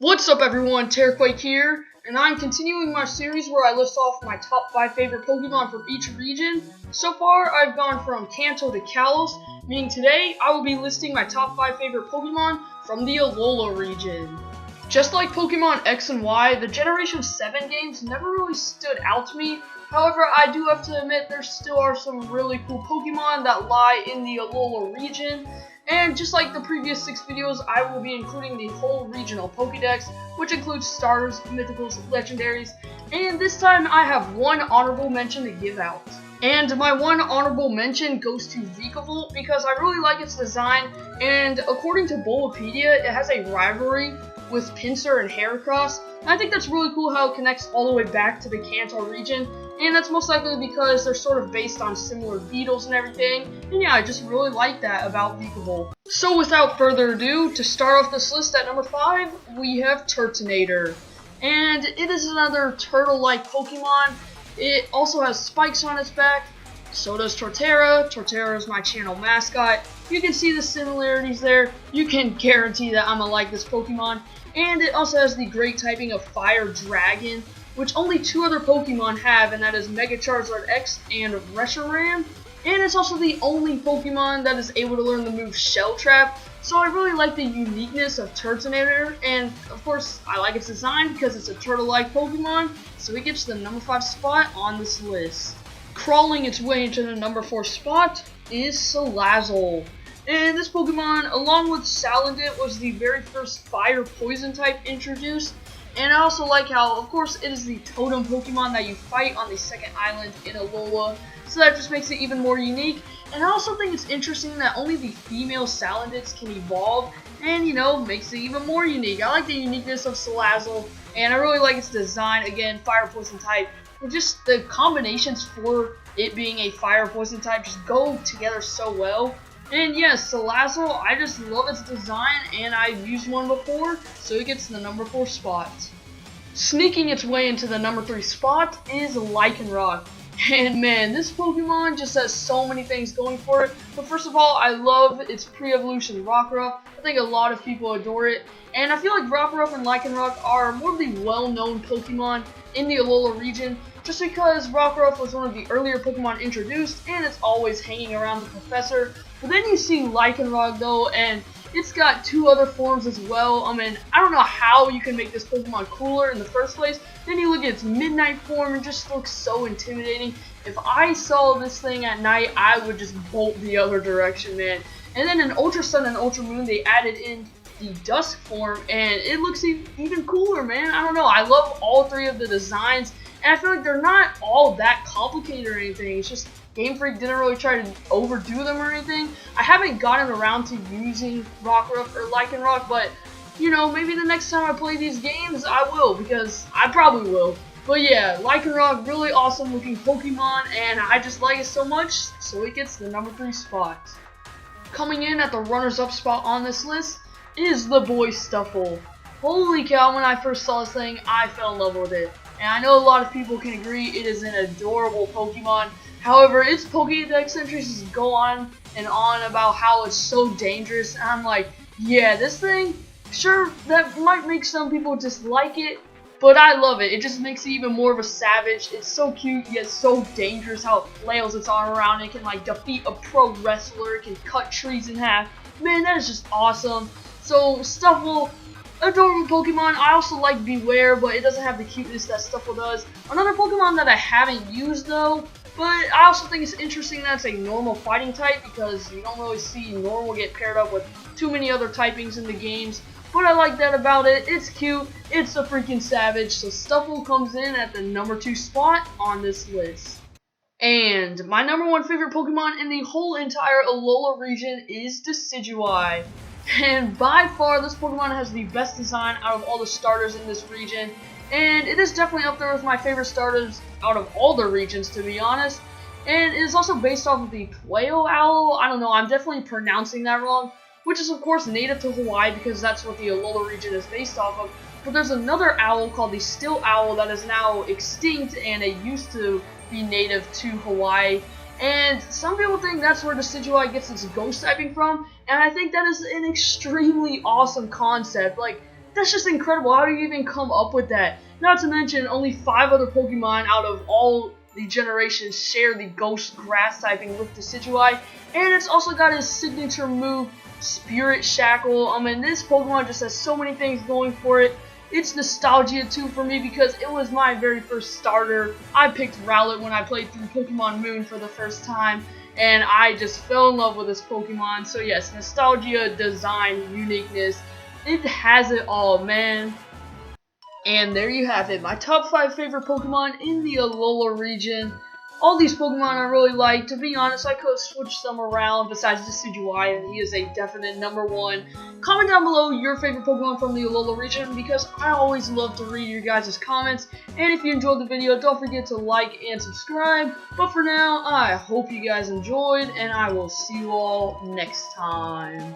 What's up everyone, Terraquake here, and I'm continuing my series where I list off my top 5 favorite Pokemon from each region. So far, I've gone from Kanto to Kalos, meaning today I will be listing my top 5 favorite Pokemon from the Alola region. Just like Pokemon X and Y, the Generation 7 games never really stood out to me. However, I do have to admit there still are some really cool Pokemon that lie in the Alola region. And just like the previous 6 videos, I will be including the whole regional Pokédex, which includes starters, mythicals, legendaries, and this time I have one honorable mention to give out. And my one honorable mention goes to Vikavolt because I really like its design, and according to Bulbapedia, it has a rivalry with Pinsir and Heracross. And I think that's really cool how it connects all the way back to the Kanto region, and that's most likely because they're sort of based on similar beetles and everything. And yeah, I just really like that about Vikavolt. So without further ado, to start off this list at number 5, we have Turtonator. And it is another turtle-like Pokemon. It also has spikes on its back. So does Torterra. Torterra is my channel mascot. You can see the similarities there. You can guarantee that I'm gonna like this Pokemon. And it also has the great typing of Fire Dragon, which only 2 other Pokemon have, and that is Mega Charizard X and Reshiram. And it's also the only Pokemon that is able to learn the move Shell Trap. So I really like the uniqueness of Turtonator, and of course I like its design because it's a turtle-like Pokemon, so it gets the number 5 spot on this list. Crawling its way into the number 4 spot is Salazzle. And this Pokemon, along with Salandit, was the very first fire poison type introduced. And I also like how, of course, it is the totem Pokemon that you fight on the second island in Alola, so that just makes it even more unique. And I also think it's interesting that only the female Salandits can evolve, and, you know, makes it even more unique. I like the uniqueness of Salazzle, and I really like its design. Again, fire poison type, and just the combinations for it being a fire poison type just go together so well. And yes, Salazzle, I just love its design, and I've used one before, so it gets the number 4 spot. Sneaking its way into the number 3 spot is Lycanroc. And man, this Pokemon just has so many things going for it. But first of all, I love its pre-evolution Rockruff. I think a lot of people adore it. And I feel like Rockruff and Lycanroc are more of the well-known Pokemon in the Alola region, just because Rockruff was one of the earlier Pokemon introduced, and it's always hanging around the professor. But then you see Lycanroc though, and it's got 2 other forms as well. I mean, I don't know how you can make this Pokemon cooler in the first place. Then you look at its midnight form, it just looks so intimidating. If I saw this thing at night, I would just bolt the other direction, man. And then in Ultra Sun and Ultra Moon, they added in the Dusk form, and it looks even cooler, man. I don't know, I love all 3 of the designs, and I feel like they're not all that complicated or anything. It's just Game Freak didn't really try to overdo them or anything. I haven't gotten around to using Rockruff or Lycanroc, but, you know, maybe the next time I play these games, I will, because I probably will. But yeah, Lycanroc, really awesome looking Pokemon, and I just like it so much, so it gets the number 3 spot. Coming in at the runners-up spot on this list is the boy Stuffle. Holy cow, when I first saw this thing, I fell in love with it. And I know a lot of people can agree it is an adorable Pokemon. However, its Pokédex entries just go on and on about how it's so dangerous. And I'm like, yeah, this thing, sure, that might make some people dislike it, but I love it. It just makes it even more of a savage. It's so cute, yet so dangerous how it flails its arm around. It can, like, defeat a pro wrestler. It can cut trees in half. Man, that is just awesome. So, Stuffle, adorable Pokemon. I also like Beware, but it doesn't have the cuteness that Stuffle does. Another Pokemon that I haven't used, though, but I also think it's interesting that it's a normal fighting type, because you don't really see normal get paired up with too many other typings in the games. But I like that about it. It's cute. It's a freaking savage. So Stuffle comes in at the number 2 spot on this list. And my number 1 favorite Pokemon in the whole entire Alola region is Decidueye. And by far, this Pokemon has the best design out of all the starters in this region. And it is definitely up there with my favorite starters out of all the regions, to be honest. And it is also based off of the Pueo Owl. I don't know, I'm definitely pronouncing that wrong, which is of course native to Hawaii because that's what the Alola region is based off of. But there's another owl called the Still Owl that is now extinct, and it used to be native to Hawaii. And some people think that's where Decidueye gets its ghost typing from, and I think that is an extremely awesome concept. Like, That's just incredible. How do you even come up with that? Not to mention, only 5 other Pokemon out of all the generations share the Ghost Grass typing with Decidueye, and it's also got his signature move, Spirit Shackle. I mean, this Pokemon just has so many things going for it. It's nostalgia too for me because it was my very first starter. I picked Rowlet when I played through Pokemon Moon for the first time, and I just fell in love with this Pokemon. So yes, nostalgia, design, uniqueness, it has it all, man. And there you have it, my top 5 favorite Pokemon in the Alola region. All these Pokemon I really like. To be honest, I could have switched some around besides Decidueye, and he is a definite #1. Comment down below your favorite Pokemon from the Alola region because I always love to read your guys' comments. And if you enjoyed the video, don't forget to like and subscribe. But for now, I hope you guys enjoyed, and I will see you all next time.